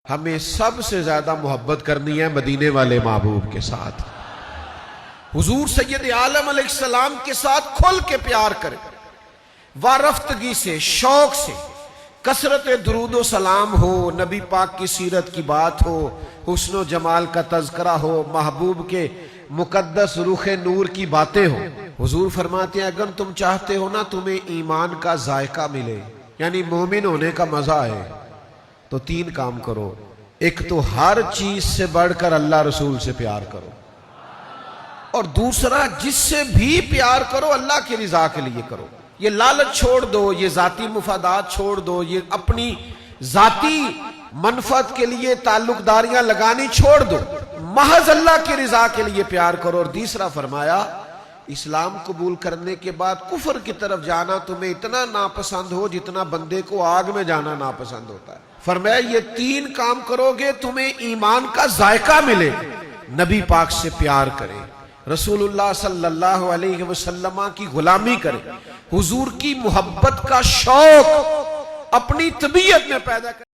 ہمیں سب سے زیادہ محبت کرنی ہے مدینے والے محبوب کے ساتھ، حضور سید عالم علیہ السلام کے ساتھ کھل کے پیار کرے، وارفتگی سے، شوق سے، کثرت درود و سلام ہو، نبی پاک کی سیرت کی بات ہو، حسن و جمال کا تذکرہ ہو، محبوب کے مقدس روح نور کی باتیں ہوں۔ حضور فرماتے ہیں اگر تم چاہتے ہو نا تمہیں ایمان کا ذائقہ ملے، یعنی مومن ہونے کا مزہ آئے، تو تین کام کرو۔ ایک تو ہر چیز سے بڑھ کر اللہ رسول سے پیار کرو، اور دوسرا جس سے بھی پیار کرو اللہ کی رضا کے لیے کرو۔ یہ لالچ چھوڑ دو، یہ ذاتی مفادات چھوڑ دو، یہ اپنی ذاتی منفعت کے لیے تعلق داریاں لگانی چھوڑ دو، محض اللہ کی رضا کے لیے پیار کرو۔ اور تیسرا فرمایا اسلام قبول کرنے کے بعد کفر کی طرف جانا تمہیں اتنا ناپسند ہو جتنا بندے کو آگ میں جانا ناپسند ہوتا ہے۔ فرمایا یہ تین کام کرو گے تمہیں ایمان کا ذائقہ ملے، نبی پاک سے پیار کرے، رسول اللہ صلی اللہ علیہ وسلم کی غلامی کرے، حضور کی محبت کا شوق اپنی طبیعت میں پیدا کرے۔